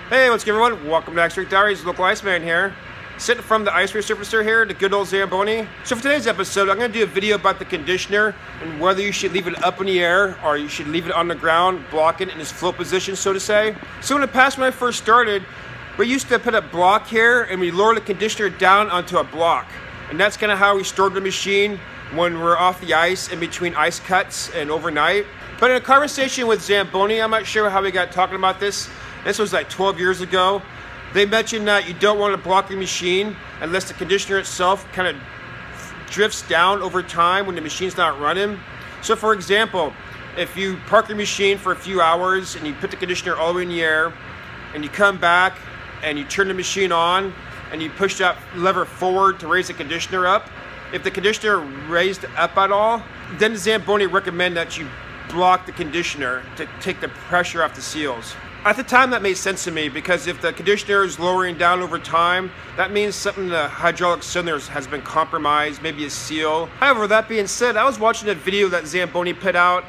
Hey, what's good everyone? Welcome to Ice Rink Diaries, local Iceman here. Sitting from the ice resurfacer here, the good old Zamboni. So for today's episode, I'm going to do a video about the conditioner and whether you should leave it up in the air or you should leave it on the ground, block it in its float position, so to say. So in the past, when I first started, we used to put a block here and we lower the conditioner down onto a block. And that's kind of how we stored the machine when we're off the ice in between ice cuts and overnight. But in a conversation with Zamboni, I'm not sure how we got talking about this. This was like 12 years ago. They mentioned that you don't want to block your machine unless the conditioner itself kind of drifts down over time when the machine's not running. So for example, if you park your machine for a few hours and you put the conditioner all the way in the air and you come back and you turn the machine on and you push that lever forward to raise the conditioner up, if the conditioner raised up at all, then the Zamboni recommend that you block the conditioner to take the pressure off the seals. At the time, that made sense to me because if the conditioner is lowering down over time, that means something in the hydraulic cylinders has been compromised, maybe a seal. However, that being said, I was watching a video that Zamboni put out,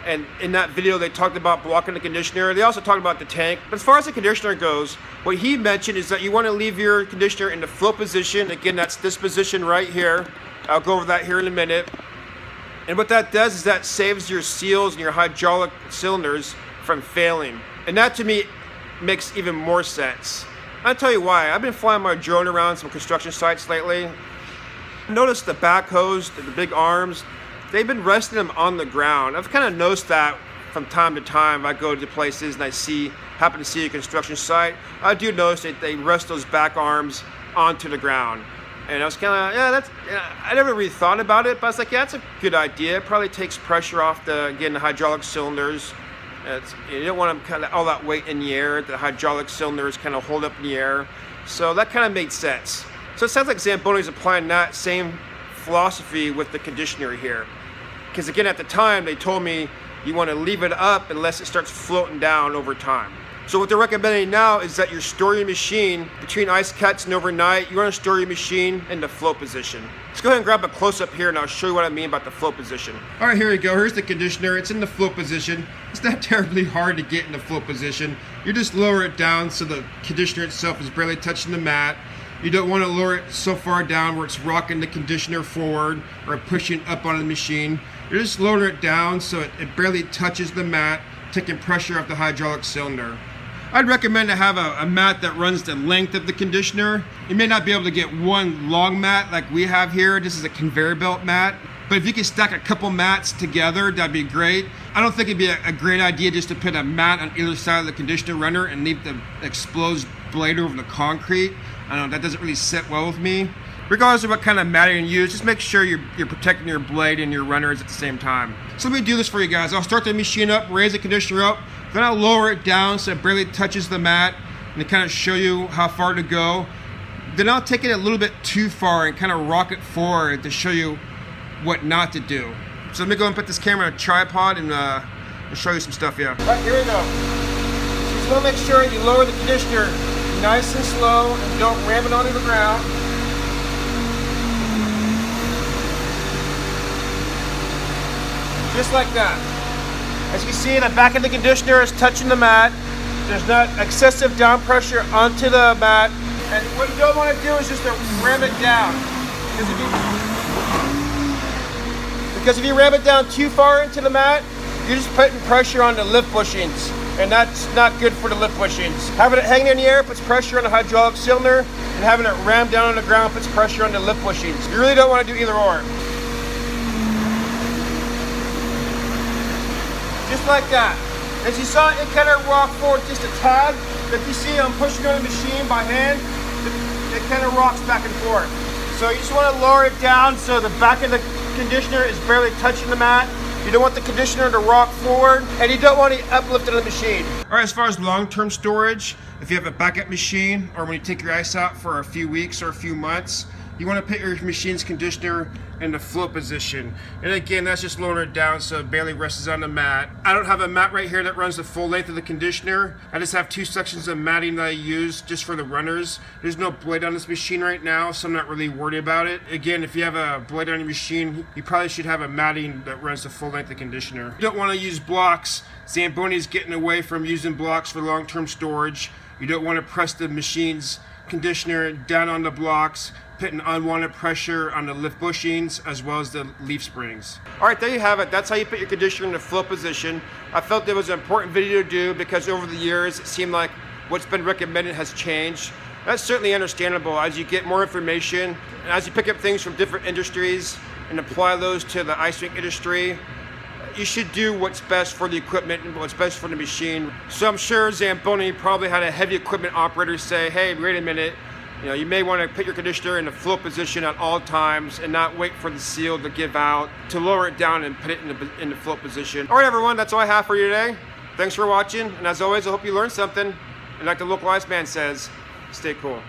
and in that video they talked about blocking the conditioner. They also talked about the tank. But as far as the conditioner goes, what he mentioned is that you want to leave your conditioner in the float position. Again, that's this position right here. I'll go over that here in a minute. And what that does is that saves your seals and your hydraulic cylinders from failing. And that to me makes even more sense. I'll tell you why. I've been flying my drone around some construction sites lately. Notice the backhoes, the big arms, they've been resting them on the ground. I've kind of noticed that from time to time. I go to places and I happen to see a construction site. I do notice that they rest those back arms onto the ground. And I was kind of, I never really thought about it, but I was like, yeah, that's a good idea. It probably takes pressure off the hydraulic cylinders. You don't want to kind of all that weight in the air. The hydraulic cylinders kind of hold up in the air. So that kind of made sense. So it sounds like Zamboni's applying that same philosophy with the conditioner here. Because again, at the time, they told me you want to leave it up unless it starts floating down over time. So what they're recommending now is that you're storing your machine between ice cuts and overnight. You want to store your machine in the float position. Let's go ahead and grab a close-up here and I'll show you what I mean about the float position. All right, here we go. Here's the conditioner. It's in the float position. It's not terribly hard to get in the float position. You just lower it down so the conditioner itself is barely touching the mat. You don't want to lower it so far down where it's rocking the conditioner forward or pushing up on the machine. You're just lowering it down so it barely touches the mat, taking pressure off the hydraulic cylinder. I'd recommend to have a mat that runs the length of the conditioner. You may not be able to get one long mat like we have here. This is a conveyor belt mat. But if you can stack a couple mats together, that'd be great. I don't think it'd be a great idea just to put a mat on either side of the conditioner runner and leave the exposed blade over the concrete. I don't know, that doesn't really sit well with me. Regardless of what kind of matting you use, just make sure you're protecting your blade and your runners at the same time. So let me do this for you guys. I'll start the machine up, raise the conditioner up, then I'll lower it down so it barely touches the mat and to kind of show you how far to go. Then I'll take it a little bit too far and kind of rock it forward to show you what not to do. So let me go and put this camera on a tripod and I'll show you some stuff here. All right, here we go. So just want to make sure you lower the conditioner nice and slow and don't ram it onto the ground. Just like that. As you can see, the back of the conditioner is touching the mat. There's not excessive down pressure onto the mat. And what you don't want to do is just to ram it down. Because if you ram it down too far into the mat, you're just putting pressure on the lift bushings. And that's not good for the lift bushings. Having it hanging in the air puts pressure on the hydraulic cylinder, and having it rammed down on the ground puts pressure on the lift bushings. You really don't want to do either or. Just like that. As you saw, it kind of rocked forward just a tad. If you see I'm pushing on the machine by hand, it kind of rocks back and forth. So you just want to lower it down so the back of the conditioner is barely touching the mat. You don't want the conditioner to rock forward, and you don't want to uplift it on the machine. All right, as far as long-term storage, if you have a backup machine or when you take your ice out for a few weeks or a few months, you want to put your machine's conditioner in the float position. And again, that's just lowering it down so it barely rests on the mat. I don't have a mat right here that runs the full length of the conditioner. I just have two sections of matting that I use just for the runners. There's no blade on this machine right now, so I'm not really worried about it. Again, if you have a blade on your machine, you probably should have a matting that runs the full length of the conditioner. You don't want to use blocks. Zamboni's getting away from using blocks for long-term storage. You don't want to press the machine's conditioner down on the blocks, putting unwanted pressure on the lift bushings as well as the leaf springs. All right, there you have it. That's how you put your conditioner in the float position. I felt it was an important video to do because over the years it seemed like what's been recommended has changed. That's certainly understandable as you get more information and as you pick up things from different industries and apply those to the ice rink industry. You should do what's best for the equipment and what's best for the machine. So I'm sure Zamboni probably had a heavy equipment operator say, hey, wait a minute, you may want to put your conditioner in the float position at all times and not wait for the seal to give out, to lower it down and put it in the float position. All right, everyone, that's all I have for you today. Thanks for watching, and as always, I hope you learned something. And like the local ice man says, stay cool.